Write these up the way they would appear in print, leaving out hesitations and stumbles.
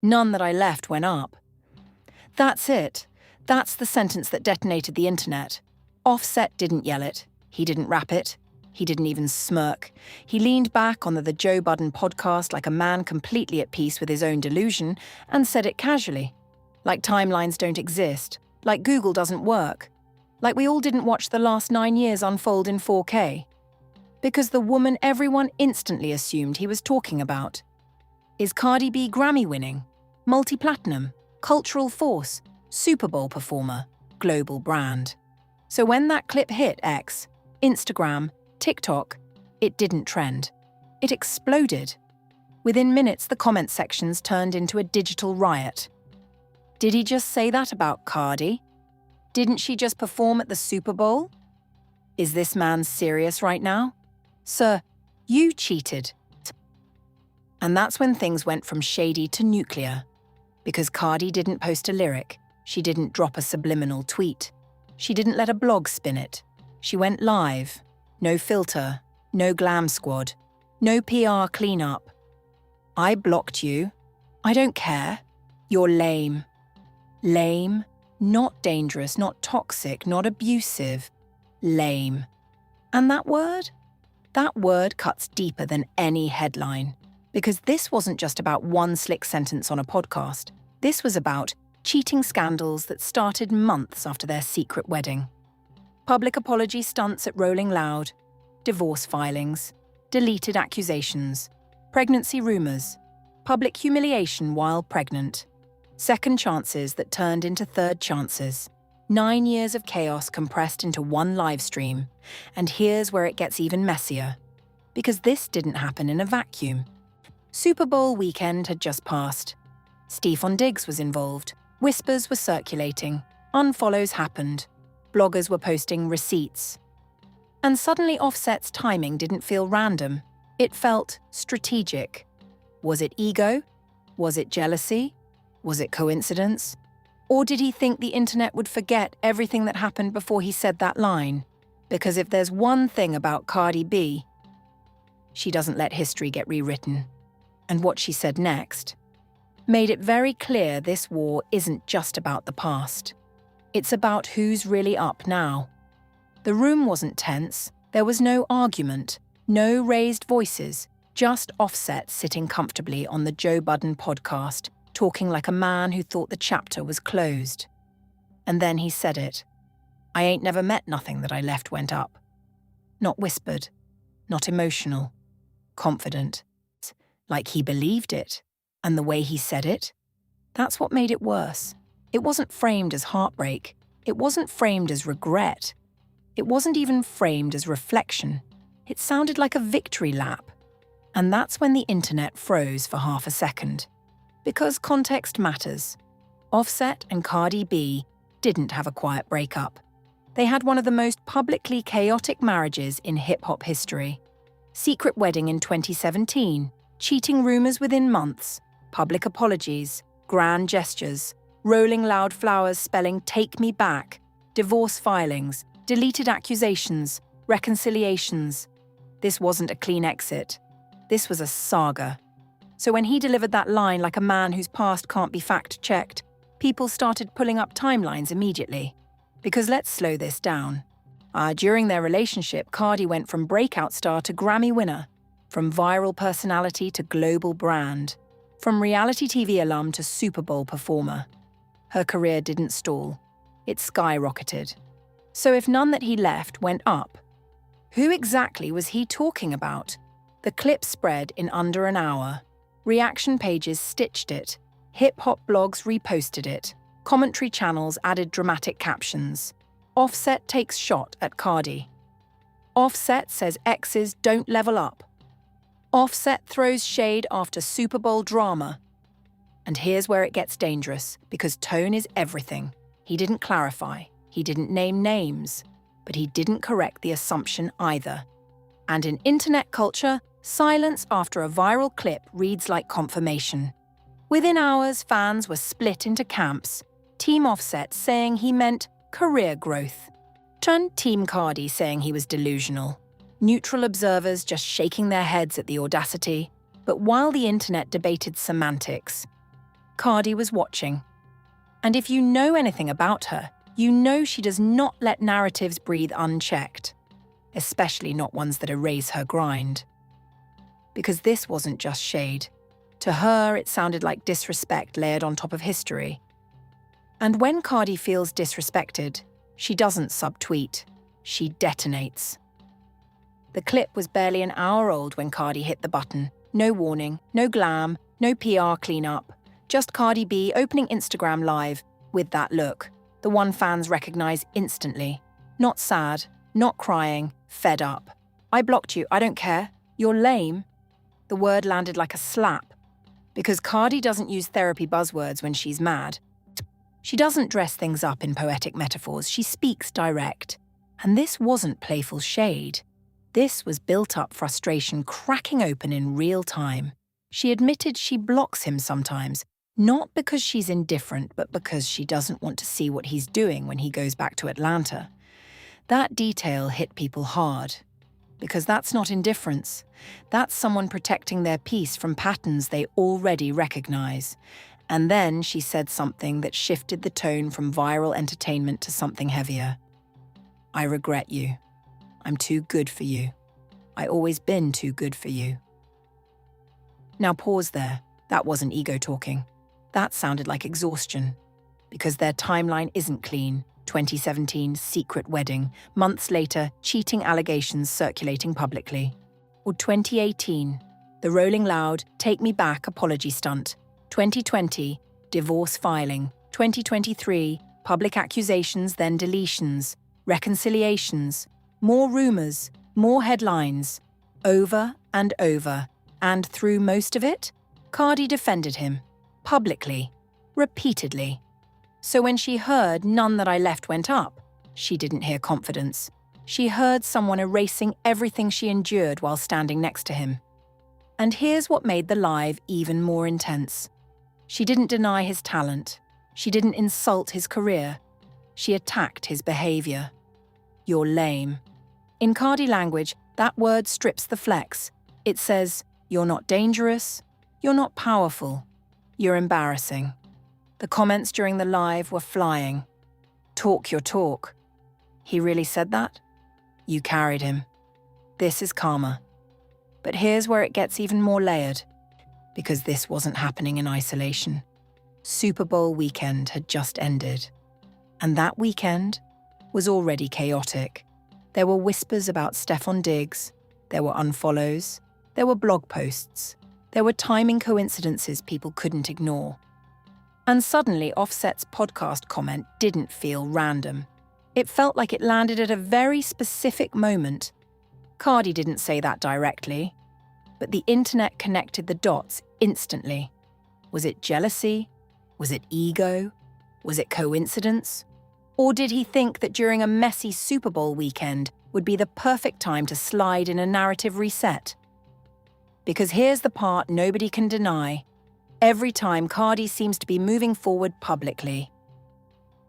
None that I left went up. That's it. That's the sentence that detonated the internet. Offset didn't yell it. He didn't rap it. He didn't even smirk. He leaned back on the Joe Budden podcast like a man completely at peace with his own delusion and said it casually. Like timelines don't exist. Like Google doesn't work. Like we all didn't watch the last 9 years unfold in 4K. Because the woman everyone instantly assumed he was talking about is Cardi B Grammy-winning, multi-platinum, cultural force, Super Bowl performer, global brand. So when that clip hit X, Instagram, TikTok, it didn't trend. It exploded. Within minutes, the comment sections turned into a digital riot. Did he just say that about Cardi? Didn't she just perform at the Super Bowl? Is this man serious right now? Sir, you cheated. And that's when things went from shady to nuclear. Because Cardi didn't post a lyric, she didn't drop a subliminal tweet, she didn't let a blog spin it. She went live. No filter, no glam squad, no PR cleanup. I blocked you. I don't care. You're lame. Lame, not dangerous, not toxic, not abusive. Lame. And that word? That word cuts deeper than any headline. Because this wasn't just about one slick sentence on a podcast. This was about cheating scandals that started months after their secret wedding. Public apology stunts at Rolling Loud, divorce filings, deleted accusations, pregnancy rumours, public humiliation while pregnant, second chances that turned into third chances, 9 years of chaos compressed into one live stream, and here's where it gets even messier. Because this didn't happen in a vacuum. Super Bowl weekend had just passed. Stefon was involved. Whispers were circulating. Unfollows happened. Bloggers were posting receipts. And suddenly Offset's timing didn't feel random. It felt strategic. Was it ego? Was it jealousy? Was it coincidence? Or did he think the internet would forget everything that happened before he said that line? Because if there's one thing about Cardi B, she doesn't let history get rewritten. And what she said next made it very clear this war isn't just about the past. It's about who's really up now. The room wasn't tense. There was no argument, no raised voices, just Offset sitting comfortably on the Joe Budden podcast, talking like a man who thought the chapter was closed. And then he said it. I ain't never met nothing that I left went up. Not whispered, not emotional, confident. Like he believed it. And the way he said it, that's what made it worse. It wasn't framed as heartbreak. It wasn't framed as regret. It wasn't even framed as reflection. It sounded like a victory lap. And that's when the internet froze for half a second. Because context matters. Offset and Cardi B didn't have a quiet breakup. They had one of the most publicly chaotic marriages in hip-hop history. Secret wedding in 2017, cheating rumors within months, public apologies, grand gestures, Rolling Loud flowers spelling "Take Me Back," divorce filings, deleted accusations, reconciliations. This wasn't a clean exit. This was a saga. So when he delivered that line like a man whose past can't be fact-checked, people started pulling up timelines immediately. Because let's slow this down. During their relationship, Cardi went from breakout star to Grammy winner, from viral personality to global brand, from reality TV alum to Super Bowl performer. Her career didn't stall. It skyrocketed. So if none that he left went up, who exactly was he talking about? The clip spread in under an hour. Reaction pages stitched it. Hip-hop blogs reposted it. Commentary channels added dramatic captions. Offset takes shot at Cardi. Offset says exes don't level up. Offset throws shade after Super Bowl drama. And here's where it gets dangerous, because tone is everything. He didn't clarify, he didn't name names, but he didn't correct the assumption either. And in internet culture, silence after a viral clip reads like confirmation. Within hours, fans were split into camps. Team Offset saying he meant career growth. Team Cardi saying he was delusional. Neutral observers just shaking their heads at the audacity. But while the internet debated semantics, Cardi was watching. And if you know anything about her, you know she does not let narratives breathe unchecked, especially not ones that erase her grind. Because this wasn't just shade. To her, it sounded like disrespect layered on top of history. And when Cardi feels disrespected, she doesn't subtweet, she detonates. The clip was barely an hour old when Cardi hit the button. No warning, no glam, no PR cleanup. Just Cardi B opening Instagram Live with that look, the one fans recognize instantly. Not sad, not crying, fed up. I blocked you, I don't care. You're lame. The word landed like a slap. Because Cardi doesn't use therapy buzzwords when she's mad. She doesn't dress things up in poetic metaphors, she speaks direct. And this wasn't playful shade. This was built-up frustration cracking open in real time. She admitted she blocks him sometimes, not because she's indifferent, but because she doesn't want to see what he's doing when he goes back to Atlanta. That detail hit people hard. Because that's not indifference. That's someone protecting their peace from patterns they already recognize. And then she said something that shifted the tone from viral entertainment to something heavier. I regret you. I'm too good for you. I always been too good for you. Now pause there. That wasn't ego talking. That sounded like exhaustion. Because their timeline isn't clean. 2017, secret wedding. Months later, cheating allegations circulating publicly. Or 2018, the Rolling Loud, Take Me Back apology stunt. 2020, divorce filing. 2023, public accusations then deletions. Reconciliations. More rumors, more headlines. Over and over. And through most of it, Cardi defended him. Publicly. Repeatedly. So when she heard None That I Left Went Up, she didn't hear confidence. She heard someone erasing everything she endured while standing next to him. And here's what made the live even more intense. She didn't deny his talent. She didn't insult his career. She attacked his behavior. You're lame. In Cardi language, that word strips the flex. It says, you're not dangerous, you're not powerful, you're embarrassing. The comments during the live were flying. Talk your talk. He really said that? You carried him. This is karma. But here's where it gets even more layered. Because this wasn't happening in isolation. Super Bowl weekend had just ended. And that weekend was already chaotic. There were whispers about Stefon Diggs. There were unfollows. There were blog posts. There were timing coincidences people couldn't ignore. And suddenly Offset's podcast comment didn't feel random. It felt like it landed at a very specific moment. Cardi didn't say that directly, but the internet connected the dots instantly. Was it jealousy? Was it ego? Was it coincidence? Or did he think that during a messy Super Bowl weekend would be the perfect time to slide in a narrative reset? Because here's the part nobody can deny. Every time Cardi seems to be moving forward publicly.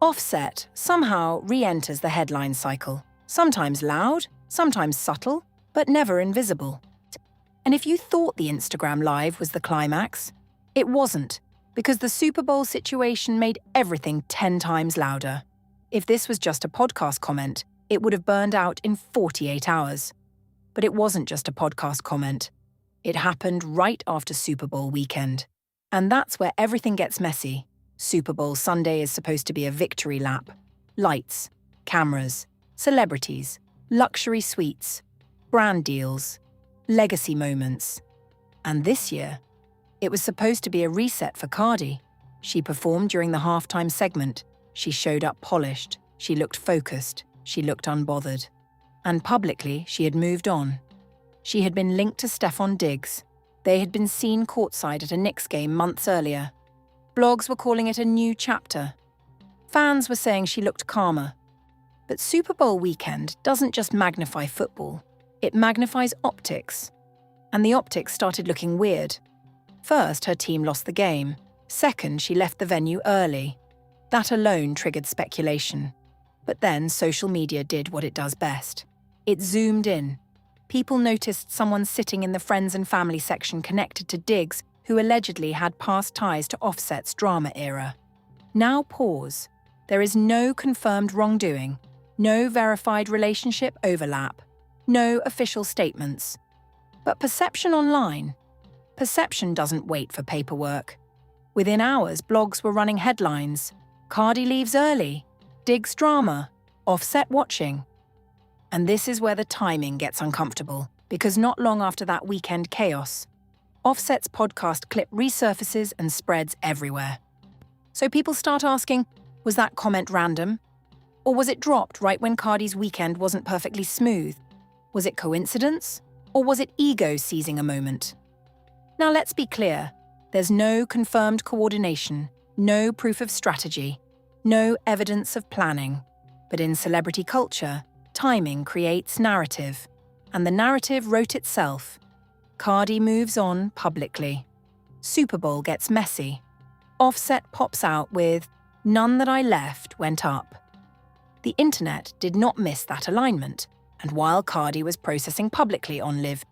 Offset somehow re-enters the headline cycle. Sometimes loud, sometimes subtle, but never invisible. And if you thought the Instagram Live was the climax, it wasn't, because the Super Bowl situation made everything 10 times louder. If this was just a podcast comment, it would have burned out in 48 hours. But it wasn't just a podcast comment. It happened right after Super Bowl weekend. And that's where everything gets messy. Super Bowl Sunday is supposed to be a victory lap. Lights, cameras, celebrities, luxury suites, brand deals, legacy moments. And this year, it was supposed to be a reset for Cardi. She performed during the halftime segment. She showed up polished. She looked focused. She looked unbothered. And publicly, she had moved on. She had been linked to Stefon Diggs. They had been seen courtside at a Knicks game months earlier. Blogs were calling it a new chapter. Fans were saying she looked calmer. But Super Bowl weekend doesn't just magnify football. It magnifies optics. And the optics started looking weird. First, her team lost the game. Second, she left the venue early. That alone triggered speculation. But then social media did what it does best. It zoomed in. People noticed someone sitting in the friends and family section connected to Diggs who allegedly had past ties to Offset's drama era. Now pause. There is no confirmed wrongdoing, no verified relationship overlap, no official statements. But perception online? Perception doesn't wait for paperwork. Within hours, blogs were running headlines. Cardi leaves early. Digs drama. Offset watching. And this is where the timing gets uncomfortable, because not long after that weekend chaos, Offset's podcast clip resurfaces and spreads everywhere. So people start asking, was that comment random? Or was it dropped right when Cardi's weekend wasn't perfectly smooth? Was it coincidence? Or was it ego seizing a moment? Now let's be clear, there's no confirmed coordination, no proof of strategy, no evidence of planning. But in celebrity culture, timing creates narrative, and the narrative wrote itself. Cardi moves on publicly. Super Bowl gets messy. Offset pops out with, "None that I left went up." The internet did not miss that alignment, and while Cardi was processing publicly on Live,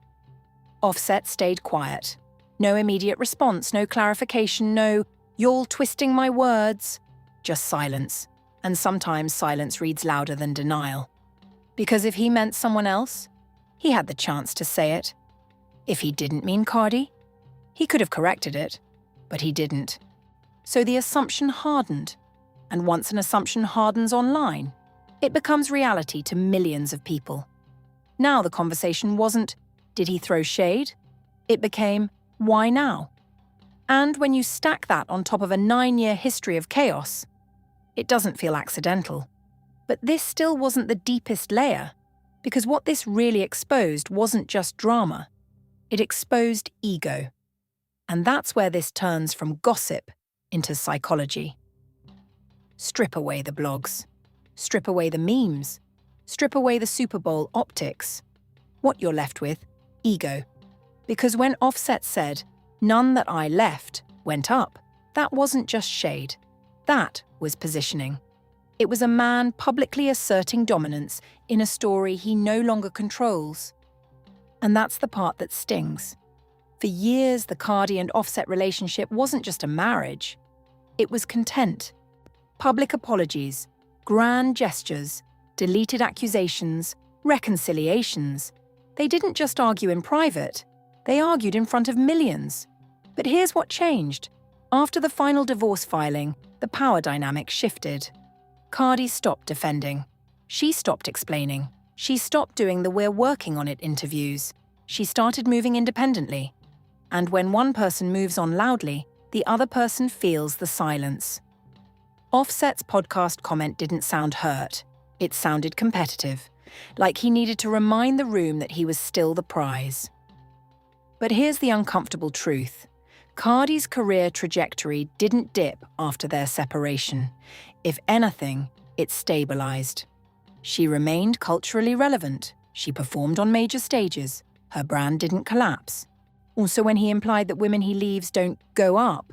Offset stayed quiet. No immediate response, no clarification, no, "You're twisting my words." Just silence. And sometimes silence reads louder than denial. Because if he meant someone else, he had the chance to say it. If he didn't mean Cardi, he could have corrected it, but he didn't. So the assumption hardened. And once an assumption hardens online, it becomes reality to millions of people. Now the conversation wasn't, did he throw shade? It became, why now? And when you stack that on top of a 9-year history of chaos, it doesn't feel accidental. But this still wasn't the deepest layer, because what this really exposed wasn't just drama. It exposed ego. And that's where this turns from gossip into psychology. Strip away the blogs. Strip away the memes. Strip away the Super Bowl optics. What you're left with? Ego. Because when Offset said, "None that I left went up," that wasn't just shade. That was positioning. It was a man publicly asserting dominance in a story he no longer controls. And that's the part that stings. For years, the Cardi and Offset relationship wasn't just a marriage. It was content. Public apologies, grand gestures, deleted accusations, reconciliations. They didn't just argue in private. They argued in front of millions. But here's what changed. After the final divorce filing, the power dynamic shifted. Cardi stopped defending. She stopped explaining. She stopped doing the "we're working on it" interviews. She started moving independently. And when one person moves on loudly, the other person feels the silence. Offset's podcast comment didn't sound hurt. It sounded competitive, like he needed to remind the room that he was still the prize. But here's the uncomfortable truth. Cardi's career trajectory didn't dip after their separation. If anything, it stabilized. She remained culturally relevant. She performed on major stages. Her brand didn't collapse. Also, when he implied that women he leaves don't go up,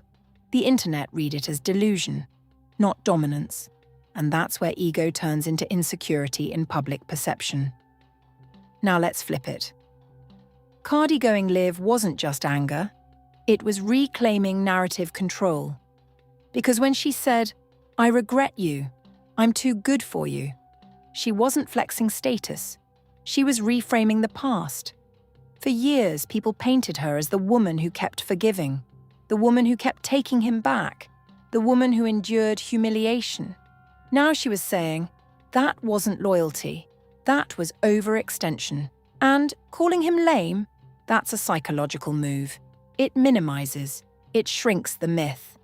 the internet read it as delusion, not dominance. And that's where ego turns into insecurity in public perception. Now let's flip it. Cardi going live wasn't just anger. It was reclaiming narrative control. Because when she said, "I regret you, I'm too good for you," she wasn't flexing status. She was reframing the past. For years, people painted her as the woman who kept forgiving, the woman who kept taking him back, the woman who endured humiliation. Now she was saying, that wasn't loyalty, that was overextension. And calling him lame, that's a psychological move. It minimizes, it shrinks the myth.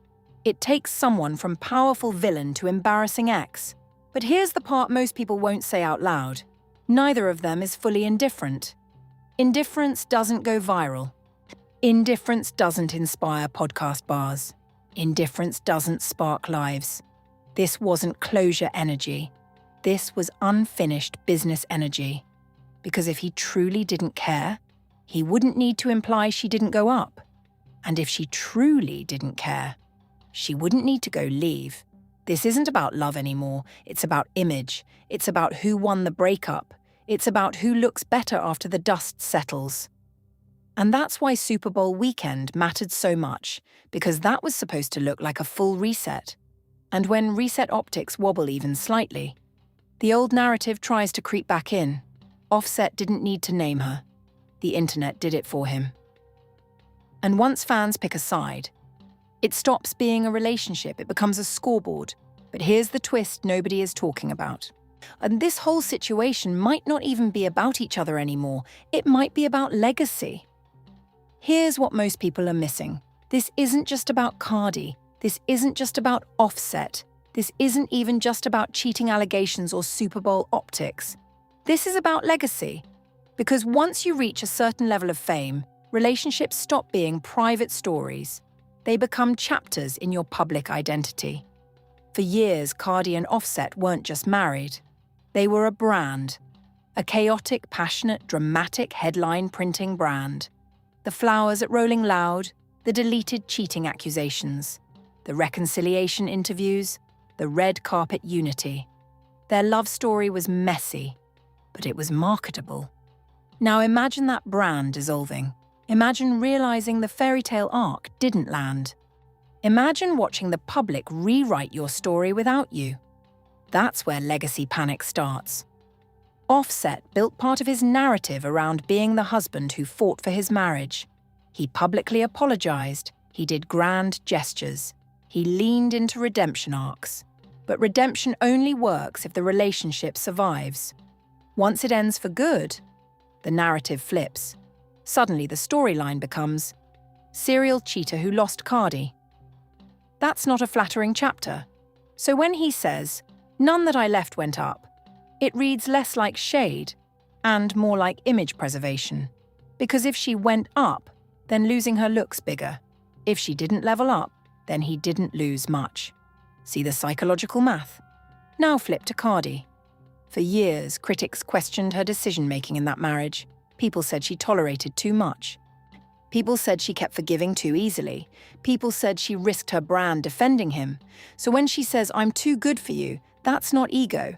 It takes someone from powerful villain to embarrassing ex. But here's the part most people won't say out loud. Neither of them is fully indifferent. Indifference doesn't go viral. Indifference doesn't inspire podcast bars. Indifference doesn't spark lives. This wasn't closure energy. This was unfinished business energy. Because if he truly didn't care, he wouldn't need to imply she didn't go up. And if she truly didn't care, she wouldn't need to go leave. This isn't about love anymore. It's about image. It's about who won the breakup. It's about who looks better after the dust settles. And that's why Super Bowl weekend mattered so much, because that was supposed to look like a full reset. And when reset optics wobble even slightly, the old narrative tries to creep back in. Offset didn't need to name her. The internet did it for him. And once fans pick a side, it stops being a relationship, it becomes a scoreboard. But here's the twist nobody is talking about. And this whole situation might not even be about each other anymore. It might be about legacy. Here's what most people are missing. This isn't just about Cardi. This isn't just about Offset. This isn't even just about cheating allegations or Super Bowl optics. This is about legacy. Because once you reach a certain level of fame, relationships stop being private stories. They become chapters in your public identity. For years, Cardi and Offset weren't just married. They were a brand. A chaotic, passionate, dramatic headline-printing brand. The flowers at Rolling Loud, the deleted cheating accusations, the reconciliation interviews, the red carpet unity. Their love story was messy, but it was marketable. Now imagine that brand dissolving. Imagine realizing the fairy tale arc didn't land. Imagine watching the public rewrite your story without you. That's where legacy panic starts. Offset built part of his narrative around being the husband who fought for his marriage. He publicly apologized. He did grand gestures. He leaned into redemption arcs. But redemption only works if the relationship survives. Once it ends for good, the narrative flips. Suddenly the storyline becomes serial cheater who lost Cardi. That's not a flattering chapter. So when he says, "None that I left went up," it reads less like shade and more like image preservation. Because if she went up, then losing her looks bigger. If she didn't level up, then he didn't lose much. See the psychological math? Now flip to Cardi. For years, critics questioned her decision-making in that marriage. People said she tolerated too much. People said she kept forgiving too easily. People said she risked her brand defending him. So when she says, "I'm too good for you," that's not ego.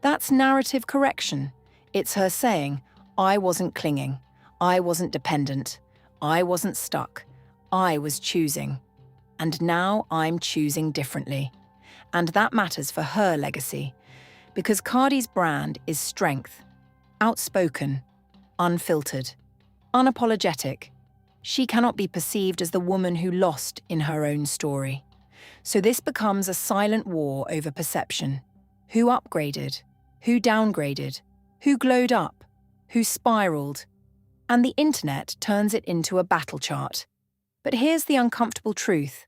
That's narrative correction. It's her saying, "I wasn't clinging. I wasn't dependent. I wasn't stuck. I was choosing. And now I'm choosing differently." And that matters for her legacy. Because Cardi's brand is strength. Outspoken. Unfiltered. Unapologetic. She cannot be perceived as the woman who lost in her own story. So this becomes a silent war over perception. Who upgraded? Who downgraded? Who glowed up? Who spiraled? And the internet turns it into a battle chart. But here's the uncomfortable truth.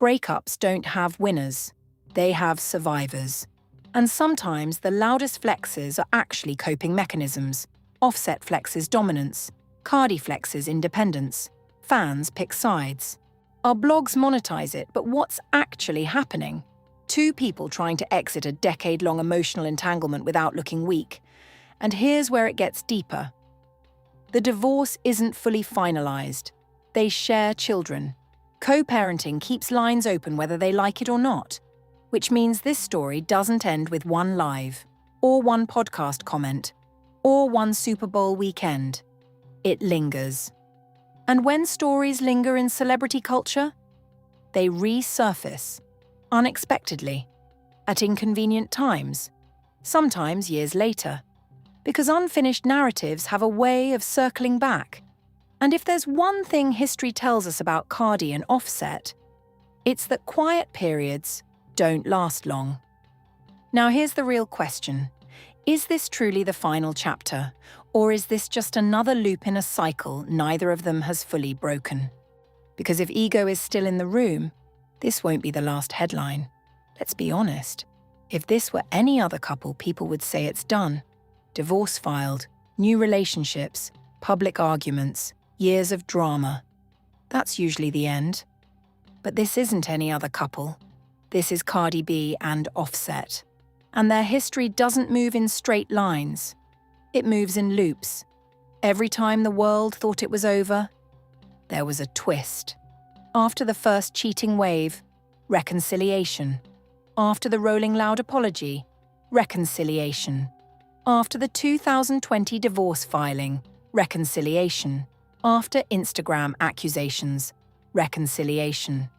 Breakups don't have winners. They have survivors. And sometimes the loudest flexes are actually coping mechanisms. Offset flexes dominance. Cardi flexes independence. Fans pick sides. Our blogs monetize it, but what's actually happening? Two people trying to exit a decade-long emotional entanglement without looking weak. And here's where it gets deeper. The divorce isn't fully finalized. They share children. Co-parenting keeps lines open whether they like it or not, which means this story doesn't end with one live, or one podcast comment, or one Super Bowl weekend. It lingers. And when stories linger in celebrity culture, they resurface, unexpectedly, at inconvenient times, sometimes years later, because unfinished narratives have a way of circling back. And if there's one thing history tells us about Cardi and Offset, it's that quiet periods don't last long. Now here's the real question. Is this truly the final chapter, or is this just another loop in a cycle neither of them has fully broken? Because if ego is still in the room, this won't be the last headline. Let's be honest. If this were any other couple, people would say it's done. Divorce filed, new relationships, public arguments, years of drama. That's usually the end. But this isn't any other couple. This is Cardi B and Offset. And their history doesn't move in straight lines. It moves in loops. Every time the world thought it was over, there was a twist. After the first cheating wave, reconciliation. After the Rolling Loud apology, reconciliation. After the 2020 divorce filing, reconciliation. After Instagram accusations, reconciliation.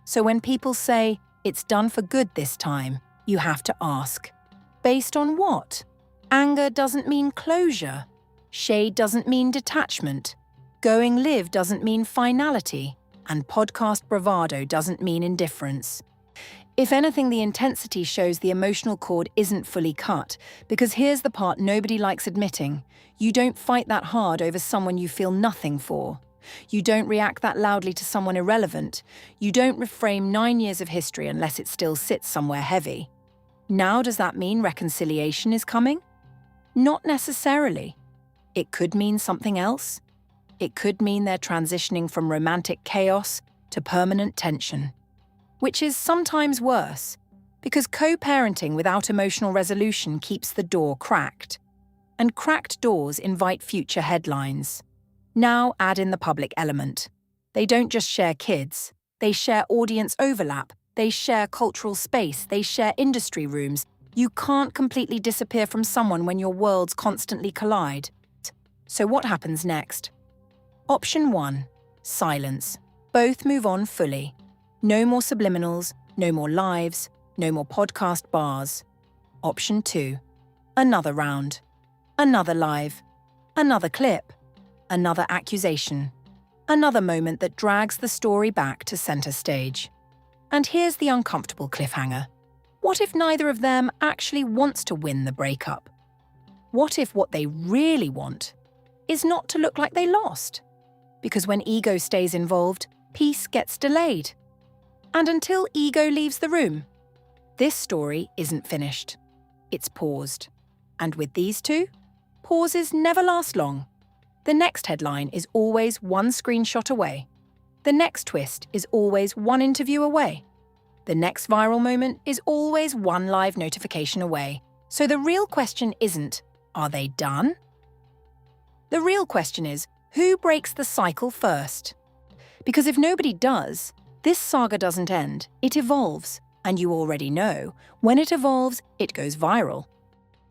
So when people say, it's done for good this time, you have to ask, based on what? Anger doesn't mean closure. Shade doesn't mean detachment. Going live doesn't mean finality. And podcast bravado doesn't mean indifference. If anything, the intensity shows the emotional cord isn't fully cut, because here's the part nobody likes admitting. You don't fight that hard over someone you feel nothing for. You don't react that loudly to someone irrelevant. You don't reframe 9 years of history unless it still sits somewhere heavy. Now, does that mean reconciliation is coming? Not necessarily. It could mean something else. It could mean they're transitioning from romantic chaos to permanent tension. Which is sometimes worse, because co-parenting without emotional resolution keeps the door cracked. And cracked doors invite future headlines. Now add in the public element. They don't just share kids, they share audience overlap, they share cultural space, they share industry rooms. You can't completely disappear from someone when your worlds constantly collide. So what happens next? Option 1, silence. Both move on fully. No more subliminals, no more lives, no more podcast bars. Option 2, another round. Another live. Another clip. Another accusation. Another moment that drags the story back to center stage. And here's the uncomfortable cliffhanger. What if neither of them actually wants to win the breakup? What if what they really want is not to look like they lost? Because when ego stays involved, peace gets delayed. And until ego leaves the room, this story isn't finished. It's paused. And with these two, pauses never last long. The next headline is always one screenshot away. The next twist is always one interview away. The next viral moment is always one live notification away. So the real question isn't, are they done? The real question is, who breaks the cycle first? Because if nobody does, this saga doesn't end, it evolves. And you already know, when it evolves, it goes viral.